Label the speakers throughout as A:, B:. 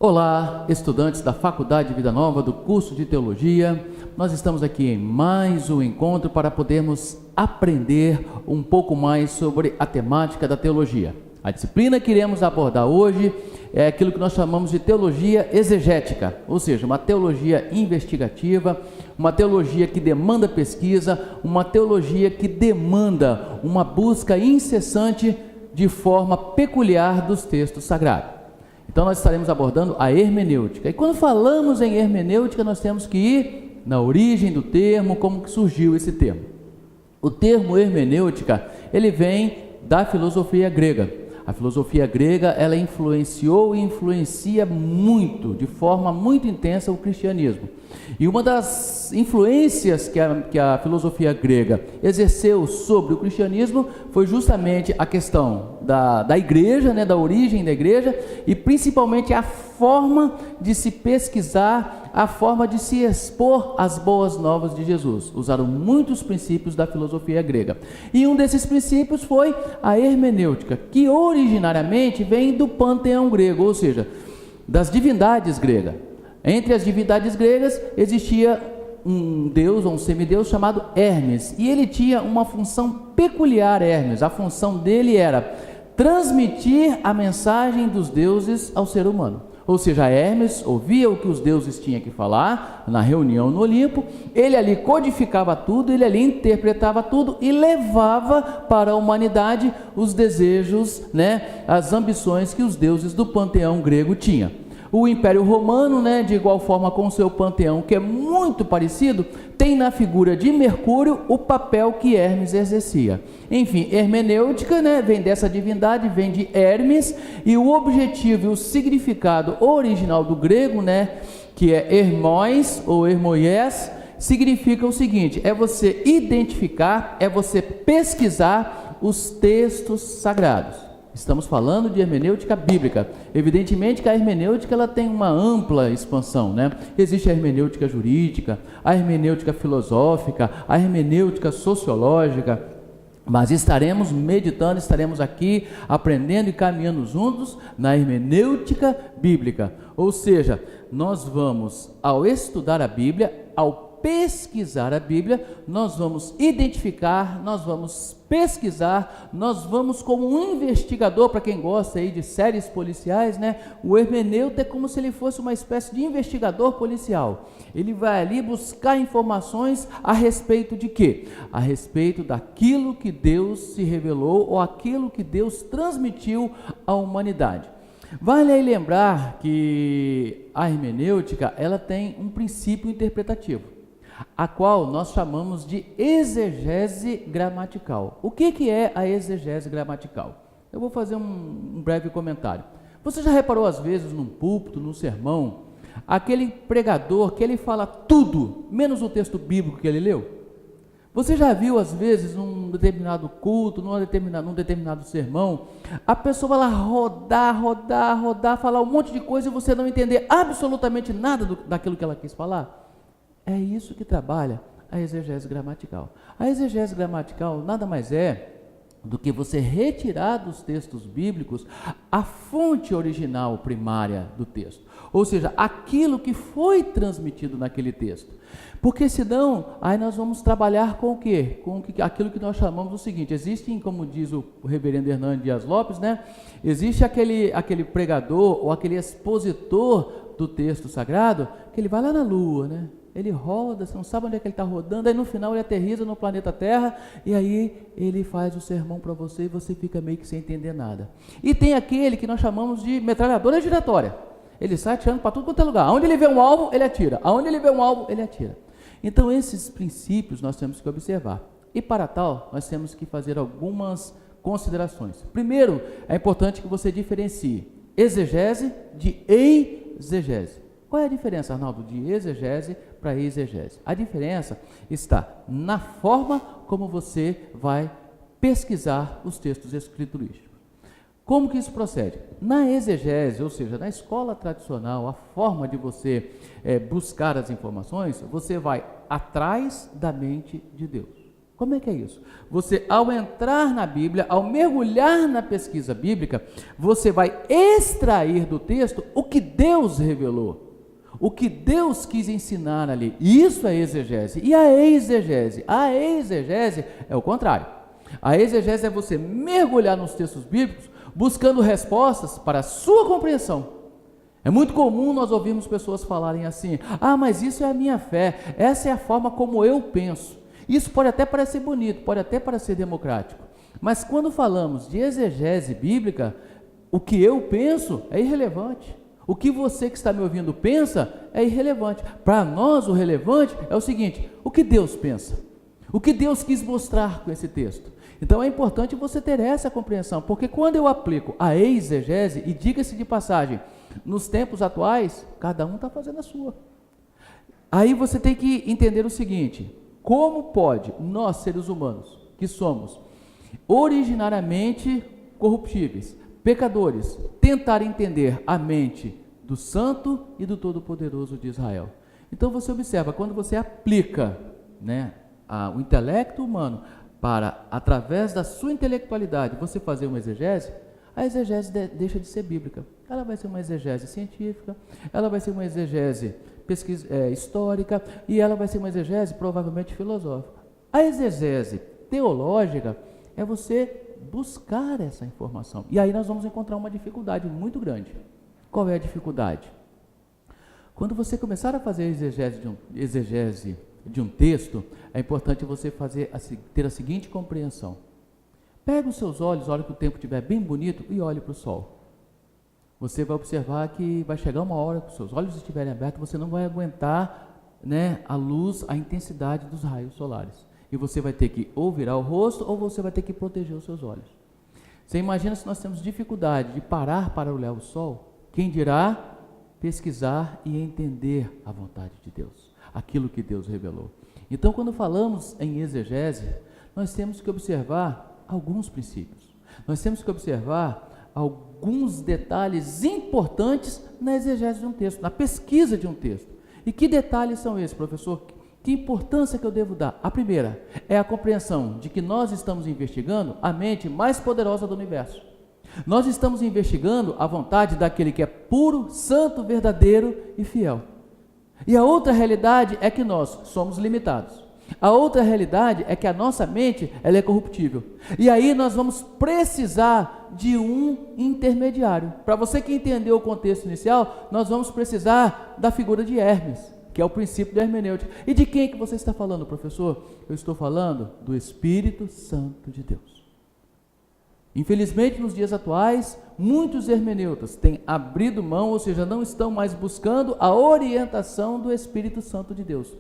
A: Olá, estudantes da Faculdade Vida Nova do curso de Teologia. Nós estamos aqui em mais um encontro para podermos aprender um pouco mais sobre a temática da teologia. A disciplina que iremos abordar hoje é aquilo que nós chamamos de teologia exegética, ou seja, uma teologia investigativa, uma teologia que demanda pesquisa, uma teologia que demanda uma busca incessante de forma peculiar dos textos sagrados. Então nós estaremos abordando a hermenêutica. E quando falamos em hermenêutica, nós temos que ir na origem do termo, como que surgiu esse termo. O termo hermenêutica, ele vem da filosofia grega. A filosofia grega, ela influenciou e influencia muito, de forma muito intensa, o cristianismo. E uma das influências que a filosofia grega exerceu sobre o cristianismo foi justamente a questão da igreja, da origem da igreja, e principalmente a forma de se pesquisar, a forma de se expor às boas novas de Jesus. Usaram muitos princípios da filosofia grega. E um desses princípios foi a hermenêutica, que originariamente vem do panteão grego, ou seja, das divindades gregas. Entre as divindades gregas existia um deus ou um semideus chamado Hermes, e ele tinha uma função peculiar. Hermes, a função dele era transmitir a mensagem dos deuses ao ser humano. Ou seja, Hermes ouvia o que os deuses tinham que falar na reunião no Olimpo, ele ali codificava tudo, ele ali interpretava tudo e levava para a humanidade os desejos, as ambições que os deuses do panteão grego tinham. O Império Romano, de igual forma com o seu panteão, que é muito parecido, tem na figura de Mercúrio o papel que Hermes exercia. Enfim, hermenêutica, vem dessa divindade, vem de Hermes, e o objetivo e o significado original do grego, que é hermos ou hermoies, significa o seguinte: é você identificar, é você pesquisar os textos sagrados. Estamos falando de hermenêutica bíblica. Evidentemente que a hermenêutica ela tem uma ampla expansão, Existe a hermenêutica jurídica, a hermenêutica filosófica, a hermenêutica sociológica, mas estaremos meditando, estaremos aqui aprendendo e caminhando juntos na hermenêutica bíblica. Ou seja, nós vamos, ao estudar a Bíblia, ao pesquisar a Bíblia, nós vamos identificar, nós vamos pesquisar, nós vamos como um investigador. Para quem gosta aí de séries policiais, o hermeneuta é como se ele fosse uma espécie de investigador policial. Ele vai ali buscar informações a respeito de quê? A respeito daquilo que Deus se revelou ou aquilo que Deus transmitiu à humanidade. Vale aí lembrar que a hermenêutica ela tem um princípio interpretativo, a qual nós chamamos de exegese gramatical. O que é a exegese gramatical? Eu vou fazer um breve comentário. Você já reparou às vezes num púlpito, num sermão, aquele pregador que ele fala tudo, menos o texto bíblico que ele leu? Você já viu às vezes num determinado culto, num determinado sermão, a pessoa vai lá rodar, falar um monte de coisa e você não entender absolutamente nada daquilo que ela quis falar? É isso que trabalha a exegese gramatical. A exegese gramatical nada mais é do que você retirar dos textos bíblicos a fonte original primária do texto, ou seja, aquilo que foi transmitido naquele texto. Porque senão, aí nós vamos trabalhar com o quê? Aquilo que nós chamamos do seguinte: existem, como diz o reverendo Hernando Dias Lopes, existe aquele pregador ou aquele expositor do texto sagrado, que ele vai lá na lua, ele roda, você não sabe onde é que ele está rodando, aí no final ele aterriza no planeta Terra, e aí ele faz o sermão para você e você fica meio que sem entender nada. E tem aquele que nós chamamos de metralhadora giratória. Ele sai atirando para tudo quanto é lugar. Aonde ele vê um alvo, ele atira. Aonde ele vê um alvo, ele atira. Então esses princípios nós temos que observar. E para tal, nós temos que fazer algumas considerações. Primeiro, é importante que você diferencie exegese de exegese. Qual é a diferença, Arnaldo, de exegese para exegese? A diferença está na forma como você vai pesquisar os textos escriturísticos. Como que isso procede? Na exegese, ou seja, na escola tradicional, a forma de você buscar as informações, você vai atrás da mente de Deus. Como é que é isso? Você, ao entrar na Bíblia, ao mergulhar na pesquisa bíblica, você vai extrair do texto o que Deus revelou, o que Deus quis ensinar ali. Isso é exegese. E a exegese? A exegese é o contrário. A exegese é você mergulhar nos textos bíblicos, buscando respostas para a sua compreensão. É muito comum nós ouvirmos pessoas falarem assim: ah, mas isso é a minha fé, essa é a forma como eu penso. Isso pode até parecer bonito, pode até parecer democrático, mas quando falamos de exegese bíblica, o que eu penso é irrelevante. O que você que está me ouvindo pensa é irrelevante. Para nós o relevante é o seguinte: o que Deus pensa, o que Deus quis mostrar com esse texto. Então é importante você ter essa compreensão, porque quando eu aplico a exegese, e diga-se de passagem, nos tempos atuais, cada um está fazendo a sua. Aí você tem que entender o seguinte: como pode nós, seres humanos, que somos originariamente corruptíveis, pecadores, tentar entender a mente do Santo e do Todo-Poderoso de Israel? Então você observa, quando você aplica, o intelecto humano para, através da sua intelectualidade, você fazer uma exegese, a exegese deixa de ser bíblica. Ela vai ser uma exegese científica, ela vai ser uma exegese histórica, e ela vai ser uma exegese provavelmente filosófica. A exegese teológica é você buscar essa informação. E aí nós vamos encontrar uma dificuldade muito grande. Qual é a dificuldade? Quando você começar a fazer exegese de um texto, é importante você ter a seguinte compreensão. Pega os seus olhos, olha que o tempo estiver bem bonito e olhe para o sol. Você vai observar que vai chegar uma hora que os seus olhos estiverem abertos, você não vai aguentar a luz, a intensidade dos raios solares. E você vai ter que ou virar o rosto, ou você vai ter que proteger os seus olhos. Você imagina se nós temos dificuldade de parar para olhar o sol? Quem dirá pesquisar e entender a vontade de Deus, aquilo que Deus revelou. Então, quando falamos em exegese, nós temos que observar alguns princípios. Nós temos que observar alguns detalhes importantes na exegese de um texto, na pesquisa de um texto. E que detalhes são esses, professor? Que importância que eu devo dar? A primeira é a compreensão de que nós estamos investigando a mente mais poderosa do universo. Nós estamos investigando a vontade daquele que é puro, santo, verdadeiro e fiel. E a outra realidade é que nós somos limitados. A outra realidade é que a nossa mente ela é corruptível. E aí nós vamos precisar de um intermediário. Para você que entendeu o contexto inicial, nós vamos precisar da figura de Hermes, que é o princípio da hermenêutica. E de quem que você está falando, professor? Eu estou falando do Espírito Santo de Deus. Infelizmente, nos dias atuais, muitos hermeneutas têm abrido mão, ou seja, não estão mais buscando a orientação do Espírito Santo de Deus.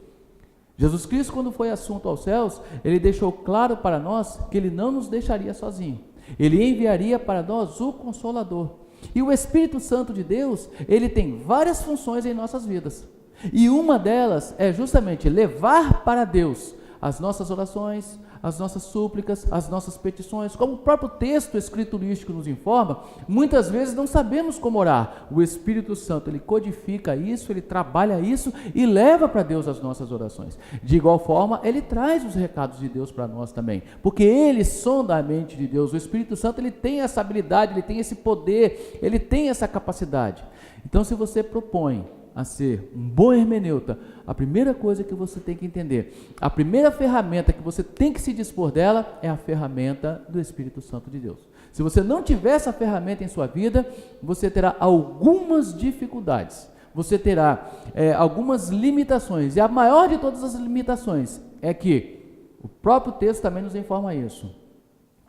A: Jesus Cristo, quando foi assunto aos céus, ele deixou claro para nós que ele não nos deixaria sozinho. Ele enviaria para nós o Consolador. E o Espírito Santo de Deus, ele tem várias funções em nossas vidas. E uma delas é justamente levar para Deus as nossas orações, as nossas súplicas, as nossas petições. Como o próprio texto escriturístico nos informa, muitas vezes não sabemos como orar. O Espírito Santo, ele codifica isso, ele trabalha isso e leva para Deus as nossas orações. De igual forma, ele traz os recados de Deus para nós também, porque ele sonda a mente de Deus. O Espírito Santo, ele tem essa habilidade, ele tem esse poder, ele tem essa capacidade. Então, se você propõe a ser um bom hermeneuta, a primeira coisa que você tem que entender, a primeira ferramenta que você tem que se dispor dela é a ferramenta do Espírito Santo de Deus. Se você não tiver essa ferramenta em sua vida, você terá algumas dificuldades, você terá algumas limitações, e a maior de todas as limitações é que o próprio texto também nos informa isso.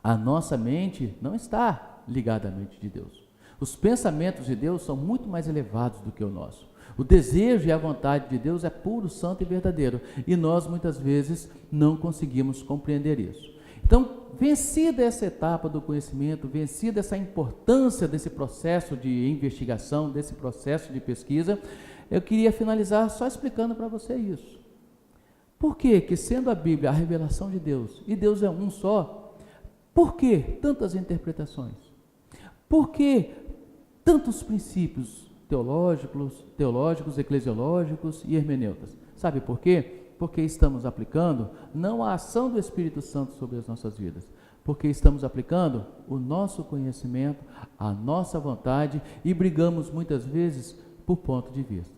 A: A nossa mente não está ligada à mente de Deus. Os pensamentos de Deus são muito mais elevados do que o nosso. O desejo e a vontade de Deus é puro, santo e verdadeiro, e nós muitas vezes não conseguimos compreender isso. Então, vencida essa etapa do conhecimento, vencida essa importância desse processo de investigação, desse processo de pesquisa, eu queria finalizar só explicando para você isso. Por que que, sendo a Bíblia a revelação de Deus, e Deus é um só, por que tantas interpretações? Por que tantos princípios teológicos, eclesiológicos e hermeneutas? Sabe por quê? Porque estamos aplicando não a ação do Espírito Santo sobre as nossas vidas, porque estamos aplicando o nosso conhecimento, a nossa vontade e brigamos muitas vezes por ponto de vista.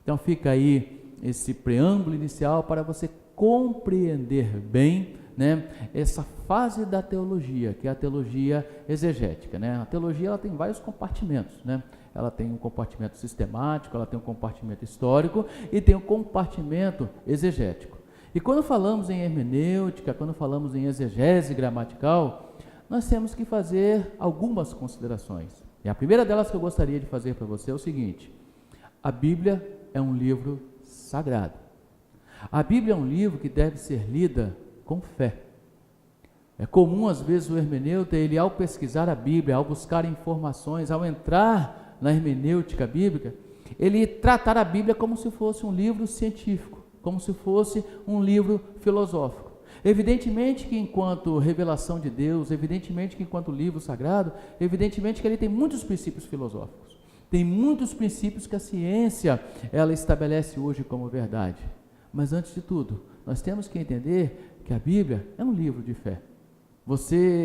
A: Então fica aí esse preâmbulo inicial para você compreender bem, né, essa fase da teologia, que é a teologia exegética, né? A teologia ela tem vários compartimentos, né? Ela tem um compartimento sistemático, ela tem um compartimento histórico e tem um compartimento exegético. E quando falamos em hermenêutica, quando falamos em exegese gramatical, nós temos que fazer algumas considerações. E a primeira delas que eu gostaria de fazer para você é o seguinte: a Bíblia é um livro sagrado. A Bíblia é um livro que deve ser lida com fé. É comum, às vezes, o hermeneuta, ele ao pesquisar a Bíblia, ao buscar informações, ao entrar na hermenêutica bíblica, ele tratar a Bíblia como se fosse um livro científico, como se fosse um livro filosófico. Evidentemente que enquanto revelação de Deus, evidentemente que enquanto livro sagrado, evidentemente que ele tem muitos princípios filosóficos. Tem muitos princípios que a ciência, ela estabelece hoje como verdade. Mas antes de tudo, nós temos que entender que a Bíblia é um livro de fé.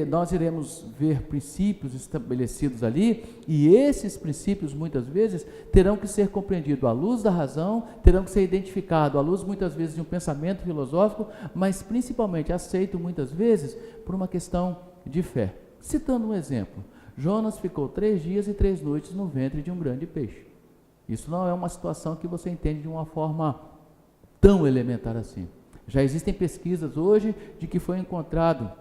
A: Nós iremos ver princípios estabelecidos ali, e esses princípios muitas vezes terão que ser compreendidos à luz da razão, terão que ser identificados à luz muitas vezes de um pensamento filosófico, mas principalmente aceito muitas vezes por uma questão de fé. Citando um exemplo, Jonas ficou 3 dias e 3 noites no ventre de um grande peixe. Isso não é uma situação que você entende de uma forma tão elementar assim. Já existem pesquisas hoje de que foi encontrado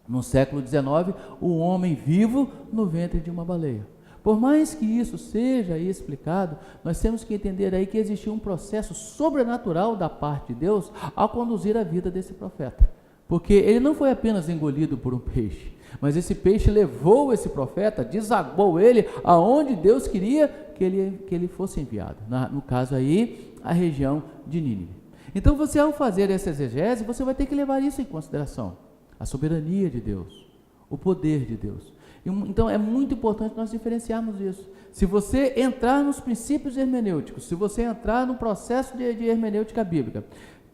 A: no século XIX um homem vivo no ventre de uma baleia. Por mais que isso seja explicado, nós temos que entender aí que existiu um processo sobrenatural da parte de Deus ao conduzir a vida desse profeta. Porque ele não foi apenas engolido por um peixe, mas esse peixe levou esse profeta, desaguou ele aonde Deus queria que ele fosse enviado. No caso aí, a região de Nínive. Então você, ao fazer essa exegese, você vai ter que levar isso em consideração. A soberania de Deus, o poder de Deus. Então é muito importante nós diferenciarmos isso. Se você entrar nos princípios hermenêuticos, se você entrar no processo de hermenêutica bíblica,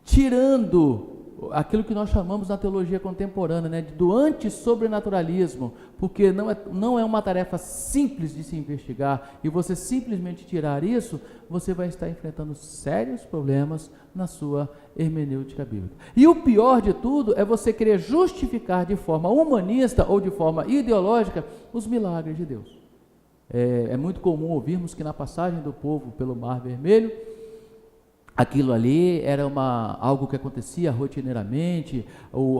A: tirando aquilo que nós chamamos na teologia contemporânea, né, do antissobrenaturalismo, porque não é uma tarefa simples de se investigar, e você simplesmente tirar isso, você vai estar enfrentando sérios problemas na sua hermenêutica bíblica. E o pior de tudo é você querer justificar de forma humanista ou de forma ideológica os milagres de Deus. É muito comum ouvirmos que na passagem do povo pelo Mar Vermelho, aquilo ali era algo que acontecia rotineiramente,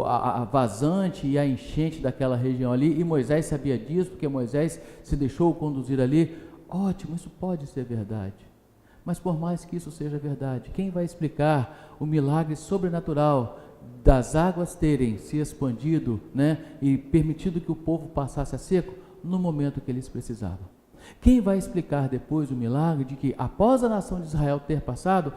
A: a vazante e a enchente daquela região ali, e Moisés sabia disso, porque Moisés se deixou conduzir ali. Ótimo, isso pode ser verdade. Mas por mais que isso seja verdade, quem vai explicar o milagre sobrenatural das águas terem se expandido, né, e permitido que o povo passasse a seco no momento que eles precisavam? Quem vai explicar depois o milagre de que, após a nação de Israel ter passado,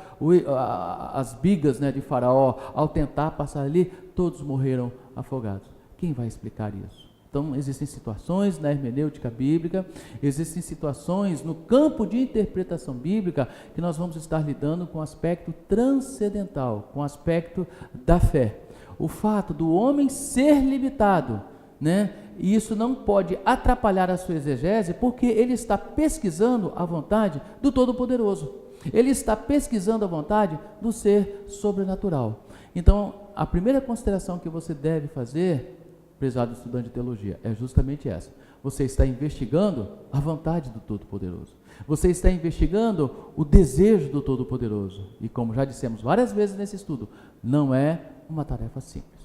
A: as bigas, né, de Faraó, ao tentar passar ali, todos morreram afogados? Quem vai explicar isso? Então, existem situações na hermenêutica bíblica, existem situações no campo de interpretação bíblica que nós vamos estar lidando com o aspecto transcendental, com o aspecto da fé. O fato do homem ser limitado, né? E isso não pode atrapalhar a sua exegese, porque ele está pesquisando a vontade do Todo-Poderoso. Ele está pesquisando a vontade do ser sobrenatural. Então, a primeira consideração que você deve fazer, prezado estudante de teologia, é justamente essa. Você está investigando a vontade do Todo-Poderoso. Você está investigando o desejo do Todo-Poderoso. E como já dissemos várias vezes nesse estudo, não é uma tarefa simples.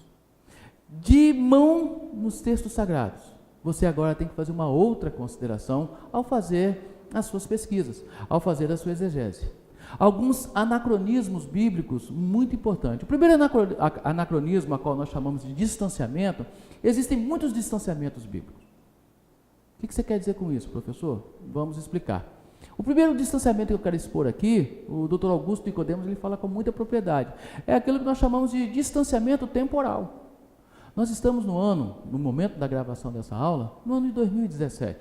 A: De mão nos textos sagrados, você agora tem que fazer uma outra consideração ao fazer as suas pesquisas, ao fazer a sua exegese. Alguns anacronismos bíblicos muito importantes. O primeiro anacronismo, a qual nós chamamos de distanciamento, existem muitos distanciamentos bíblicos. O que você quer dizer com isso, professor? Vamos explicar. O primeiro distanciamento que eu quero expor aqui, o Dr. Augusto Nicodemos, ele fala com muita propriedade, é aquilo que nós chamamos de distanciamento temporal. Nós estamos no momento da gravação dessa aula, no ano de 2017.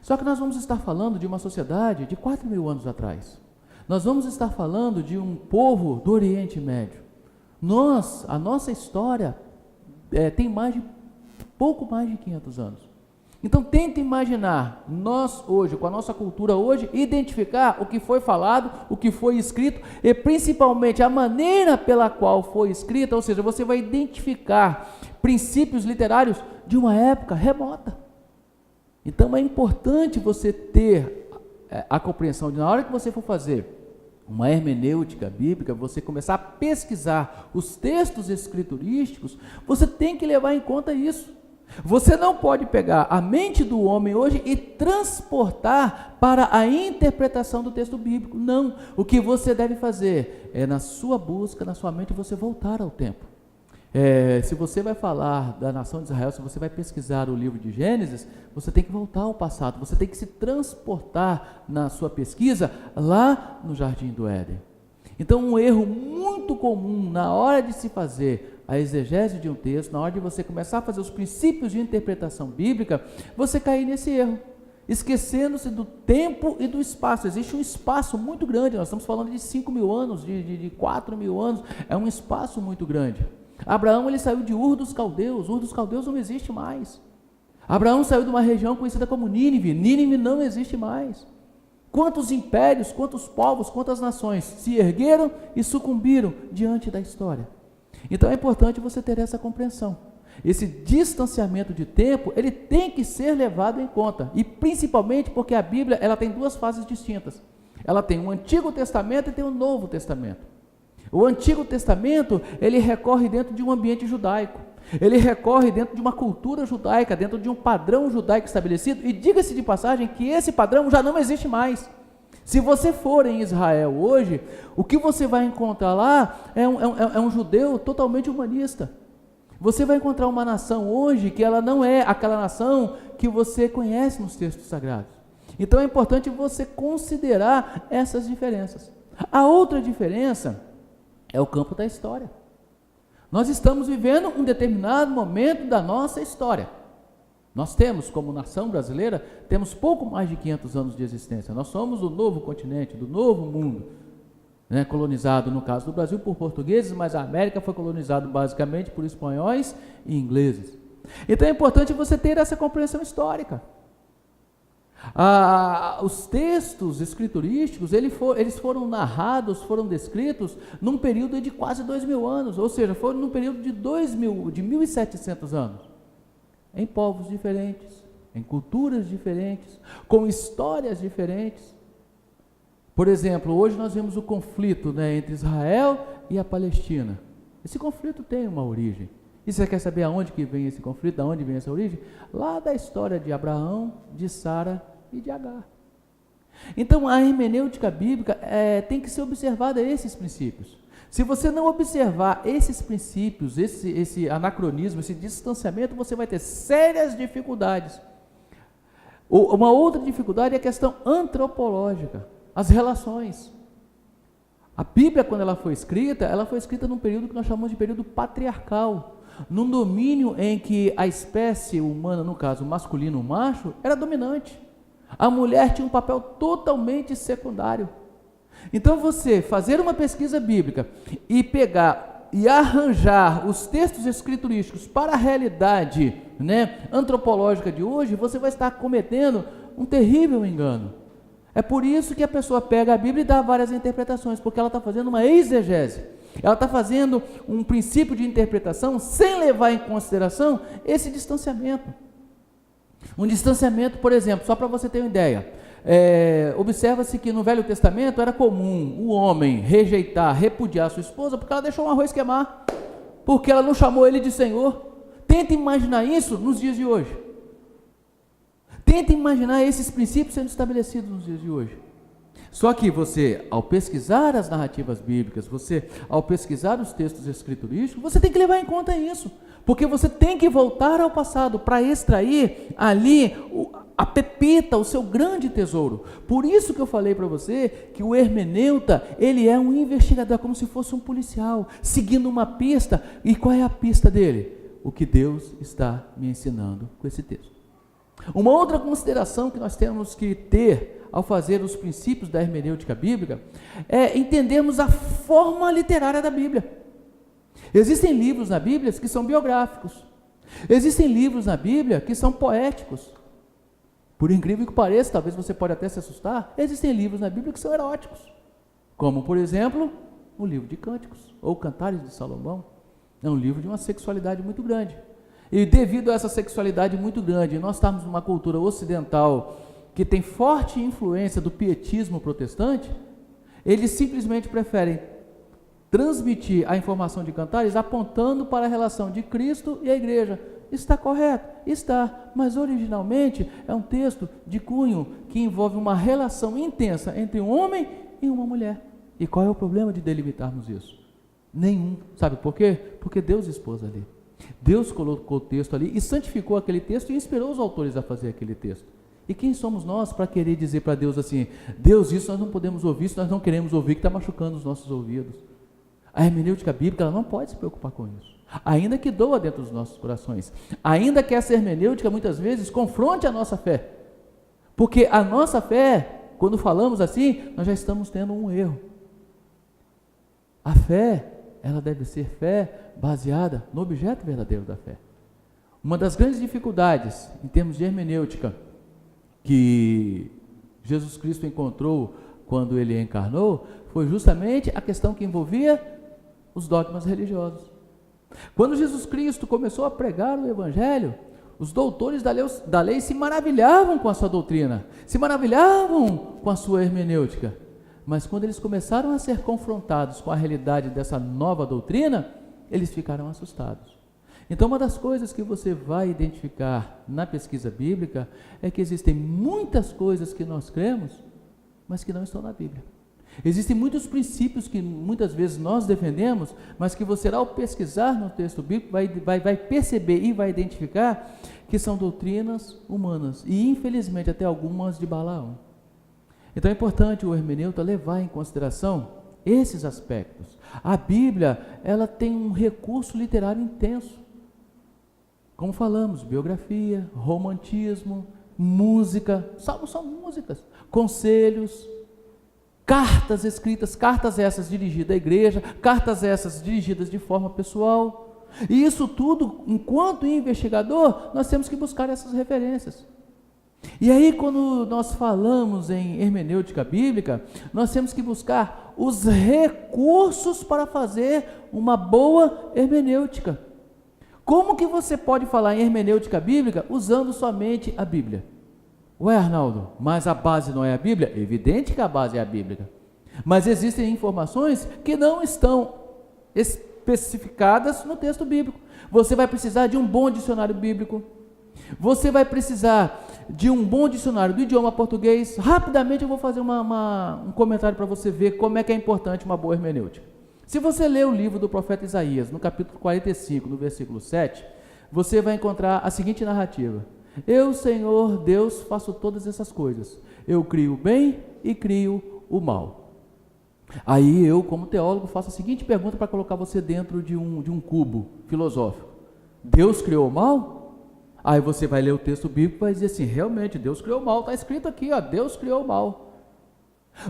A: Só que nós vamos estar falando de uma sociedade de 4.000 anos atrás. Nós vamos estar falando de um povo do Oriente Médio. A nossa história tem pouco mais de 500 anos. Então tenta imaginar, nós hoje, com a nossa cultura hoje, identificar o que foi falado, o que foi escrito e principalmente a maneira pela qual foi escrita, ou seja, você vai identificar princípios literários de uma época remota. Então é importante você ter a compreensão de, na hora que você for fazer uma hermenêutica bíblica, você começar a pesquisar os textos escriturísticos, você tem que levar em conta isso. Você não pode pegar a mente do homem hoje e transportar para a interpretação do texto bíblico. Não. O que você deve fazer é, na sua busca, na sua mente, você voltar ao tempo. Se você vai falar da nação de Israel, se você vai pesquisar o livro de Gênesis, você tem que voltar ao passado, você tem que se transportar na sua pesquisa lá no Jardim do Éden. Então, um erro muito comum na hora de se fazer a exegese de um texto, na hora de você começar a fazer os princípios de interpretação bíblica, você cair nesse erro, esquecendo-se do tempo e do espaço. Existe um espaço muito grande, nós estamos falando de 5 mil anos, de 4 mil anos, é um espaço muito grande. Abraão, ele saiu de Ur dos Caldeus não existe mais. Abraão saiu de uma região conhecida como Nínive não existe mais. Quantos impérios, quantos povos, quantas nações se ergueram e sucumbiram diante da história. Então é importante você ter essa compreensão. Esse distanciamento de tempo, ele tem que ser levado em conta, e principalmente porque a Bíblia, ela tem duas fases distintas. Ela tem o Antigo Testamento e tem o Novo Testamento. O Antigo Testamento, ele recorre dentro de um ambiente judaico, ele recorre dentro de uma cultura judaica, dentro de um padrão judaico estabelecido, e diga-se de passagem que esse padrão já não existe mais. Se você for em Israel hoje, o que você vai encontrar lá é um judeu totalmente humanista. Você vai encontrar uma nação hoje que ela não é aquela nação que você conhece nos textos sagrados. Então é importante você considerar essas diferenças. A outra diferença é o campo da história. Nós estamos vivendo um determinado momento da nossa história. Nós temos, como nação brasileira, temos pouco mais de 500 anos de existência. Nós somos do novo continente, do novo mundo, colonizado, no caso do Brasil, por portugueses, mas a América foi colonizada basicamente por espanhóis e ingleses. Então é importante você ter essa compreensão histórica. Os textos escriturísticos, eles foram narrados, foram descritos num período de quase 2.000 anos, ou seja, foram num período de 1.700 anos, em povos diferentes, em culturas diferentes, com histórias diferentes. Por exemplo, hoje nós vemos o conflito entre Israel e a Palestina. Esse conflito tem uma origem. E você quer saber aonde que vem esse conflito, de onde vem essa origem? Lá da história de Abraão, de Sara e de Agar. Então a hermenêutica bíblica tem que ser observada esses princípios. Se você não observar esses princípios, esse anacronismo, esse distanciamento, você vai ter sérias dificuldades. Uma outra dificuldade é a questão antropológica, as relações. A Bíblia, quando ela foi escrita num período que nós chamamos de período patriarcal, num domínio em que a espécie humana, no caso o masculino, o macho, era dominante. A mulher tinha um papel totalmente secundário. Então você fazer uma pesquisa bíblica e pegar e arranjar os textos escriturísticos para a realidade antropológica de hoje, você vai estar cometendo um terrível engano. É por isso que a pessoa pega a Bíblia e dá várias interpretações, porque ela está fazendo uma exegese. Ela está fazendo um princípio de interpretação sem levar em consideração esse distanciamento. Um distanciamento, por exemplo, só para você ter uma ideia, observa-se que no Velho Testamento era comum o homem rejeitar, repudiar sua esposa porque ela deixou um arroz queimar, porque ela não chamou ele de Senhor. Tenta imaginar isso nos dias de hoje. Tenta imaginar esses princípios sendo estabelecidos nos dias de hoje. Só que você, ao pesquisar as narrativas bíblicas, ao pesquisar os textos escriturísticos, você tem que levar em conta isso, porque você tem que voltar ao passado para extrair ali a pepita, o seu grande tesouro. Por isso que eu falei para você que o hermeneuta, ele é um investigador, como se fosse um policial, seguindo uma pista. E qual é a pista dele? O que Deus está me ensinando com esse texto. Uma outra consideração que nós temos que ter ao fazer os princípios da hermenêutica bíblica é entendermos a forma literária da Bíblia. Existem livros na Bíblia que são biográficos. Existem livros na Bíblia que são poéticos. Por incrível que pareça, talvez você pode até se assustar, existem livros na Bíblia que são eróticos. Como, por exemplo, o livro de Cânticos, ou Cantares de Salomão. É um livro de uma sexualidade muito grande. E devido a essa sexualidade muito grande, nós estamos numa cultura ocidental que tem forte influência do pietismo protestante, eles simplesmente preferem transmitir a informação de Cantares apontando para a relação de Cristo e a igreja. Está correto? Está, mas originalmente é um texto de cunho que envolve uma relação intensa entre um homem e uma mulher. E qual é o problema de delimitarmos isso? Nenhum. Sabe por quê? Porque Deus expôs ali. Deus colocou o texto ali e santificou aquele texto e inspirou os autores a fazer aquele texto. E quem somos nós para querer dizer para Deus assim, Deus, isso nós não podemos ouvir, isso nós não queremos ouvir, que está machucando os nossos ouvidos. A hermenêutica bíblica, ela não pode se preocupar com isso, ainda que doa dentro dos nossos corações, ainda que essa hermenêutica muitas vezes confronte a nossa fé, porque a nossa fé, quando falamos assim, nós já estamos tendo um erro. A fé, ela deve ser fé baseada no objeto verdadeiro da fé. Uma das grandes dificuldades em termos de hermenêutica que Jesus Cristo encontrou quando ele encarnou foi justamente a questão que envolvia os dogmas religiosos. Quando Jesus Cristo começou a pregar o evangelho, os doutores da lei se maravilhavam com a sua doutrina, se maravilhavam com a sua hermenêutica, mas quando eles começaram a ser confrontados com a realidade dessa nova doutrina, eles ficaram assustados. Então, uma das coisas que você vai identificar na pesquisa bíblica é que existem muitas coisas que nós cremos, mas que não estão na Bíblia. Existem muitos princípios que muitas vezes nós defendemos, mas que você, ao pesquisar no texto bíblico, vai perceber e vai identificar que são doutrinas humanas, e infelizmente até algumas de Balaão. Então é importante o hermeneuta levar em consideração esses aspectos. A Bíblia, ela tem um recurso literário intenso. Como falamos, biografia, romantismo, música, salmos são músicas, conselhos, cartas escritas, cartas essas dirigidas à igreja, cartas essas dirigidas de forma pessoal. E isso tudo, enquanto investigador, nós temos que buscar essas referências. E aí, quando nós falamos em hermenêutica bíblica, nós temos que buscar os recursos para fazer uma boa hermenêutica. Como que você pode falar em hermenêutica bíblica usando somente a Bíblia? Ué, Arnaldo, mas a base não é a Bíblia? É evidente que a base é a Bíblia. Mas existem informações que não estão especificadas no texto bíblico. Você vai precisar de um bom dicionário bíblico. Você vai precisar de um bom dicionário do idioma português. Rapidamente eu vou fazer um comentário para você ver como é que é importante uma boa hermenêutica. Se você ler o livro do profeta Isaías, no capítulo 45, no versículo 7, você vai encontrar a seguinte narrativa: Eu, Senhor Deus, faço todas essas coisas. Eu crio o bem e crio o mal. Aí eu, como teólogo, faço a seguinte pergunta para colocar você dentro de um cubo filosófico: Deus criou o mal? Aí você vai ler o texto bíblico e vai dizer assim: realmente, Deus criou o mal. Está escrito aqui, ó, Deus criou o mal.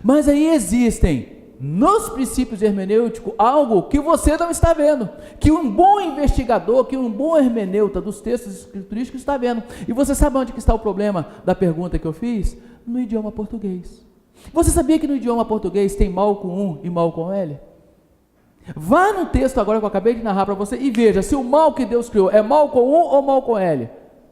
A: Mas aí existem, nos princípios hermenêuticos, algo que você não está vendo, que um bom investigador, que um bom hermeneuta dos textos escriturísticos está vendo. E você sabe onde que está o problema da pergunta que eu fiz? No idioma português. Você sabia que no idioma português tem mal com um e mal com L? Vá no texto agora que eu acabei de narrar para você e veja se o mal que Deus criou é mal com um ou mal com L.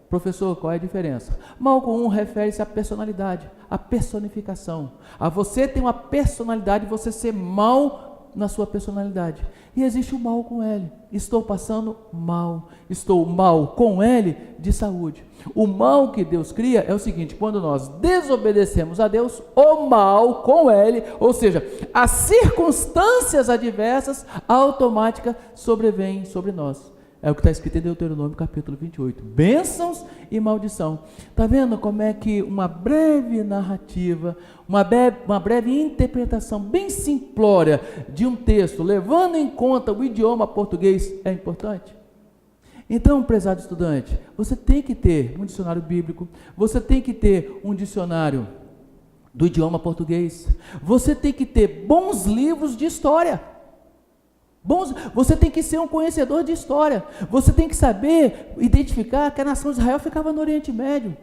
A: Professor, qual é a diferença? Mal com um refere-se à personalidade, à personificação. A você ter uma personalidade, você ser mal na sua personalidade. E existe o mal com L. Estou passando mal. Estou mal com L de saúde. O mal que Deus cria é o seguinte: quando nós desobedecemos a Deus, o mal com L, ou seja, as circunstâncias adversas automáticas sobrevêm sobre nós. É o que está escrito em Deuteronômio capítulo 28. Bênçãos e maldição. Está vendo como é que uma breve narrativa, uma breve interpretação bem simplória de um texto, levando em conta o idioma português, é importante? Então, prezado estudante, você tem que ter um dicionário bíblico, você tem que ter um dicionário do idioma português, você tem que ter bons livros de história. Você tem que ser um conhecedor de história. Você tem que saber identificar que a nação de Israel ficava no Oriente Médio.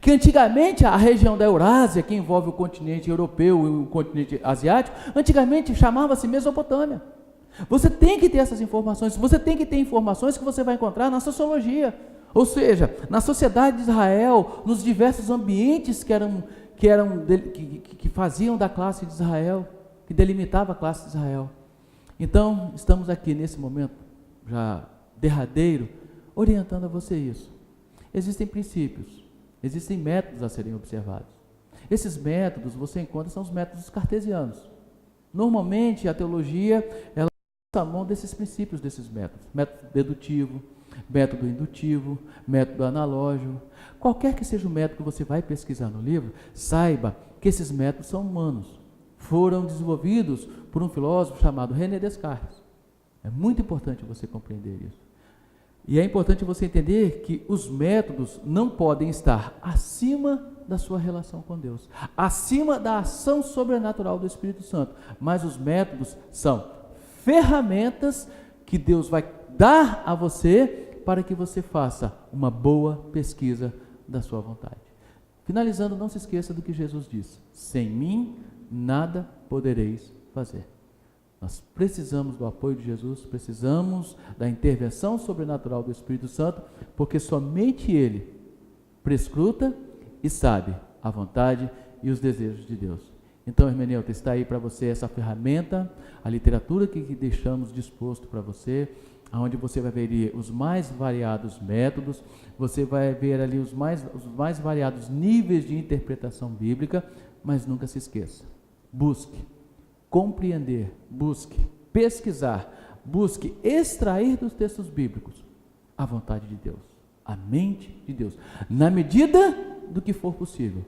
A: Que antigamente a região da Eurásia, que envolve o continente europeu e o continente asiático, antigamente chamava-se Mesopotâmia. Você tem que ter essas informações. Você tem que ter informações que você vai encontrar na sociologia. Ou seja, na sociedade de Israel, nos diversos ambientes que faziam da classe de Israel, que delimitava a classe de Israel. Então, estamos aqui nesse momento, já derradeiro, orientando a você isso. Existem princípios, existem métodos a serem observados. Esses métodos, você encontra, são os métodos cartesianos. Normalmente, a teologia, ela lança a mão desses princípios, desses métodos. Método dedutivo, método indutivo, método analógico. Qualquer que seja o método que você vai pesquisar no livro, saiba que esses métodos são humanos. Foram desenvolvidos por um filósofo chamado René Descartes. É muito importante você compreender isso. E é importante você entender que os métodos não podem estar acima da sua relação com Deus, acima da ação sobrenatural do Espírito Santo, mas os métodos são ferramentas que Deus vai dar a você para que você faça uma boa pesquisa da sua vontade. Finalizando, não se esqueça do que Jesus disse: sem mim nada podereis fazer. Nós precisamos do apoio de Jesus, precisamos da intervenção sobrenatural do Espírito Santo, porque somente Ele prescruta e sabe a vontade e os desejos de Deus. Então, hermeneuta, está aí para você essa ferramenta, a literatura que deixamos disposto para você, onde você vai ver os mais variados métodos, você vai ver ali os mais variados níveis de interpretação bíblica, mas nunca se esqueça, busque compreender, busque pesquisar, busque extrair dos textos bíblicos a vontade de Deus, a mente de Deus, na medida do que for possível,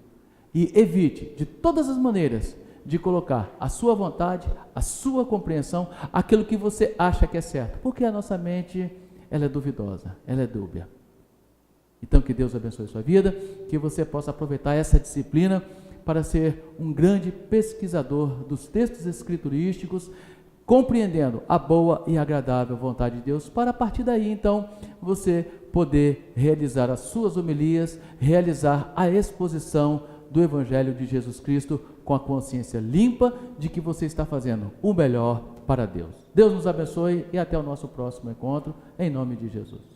A: e evite de todas as maneiras de colocar a sua vontade, a sua compreensão, aquilo que você acha que é certo, porque a nossa mente, ela é duvidosa, ela é dúbia. Então, que Deus abençoe a sua vida, que você possa aproveitar essa disciplina para ser um grande pesquisador dos textos escriturísticos, compreendendo a boa e agradável vontade de Deus, para a partir daí, então, você poder realizar as suas homilias, realizar a exposição do Evangelho de Jesus Cristo com a consciência limpa de que você está fazendo o melhor para Deus. Deus nos abençoe e até o nosso próximo encontro, em nome de Jesus.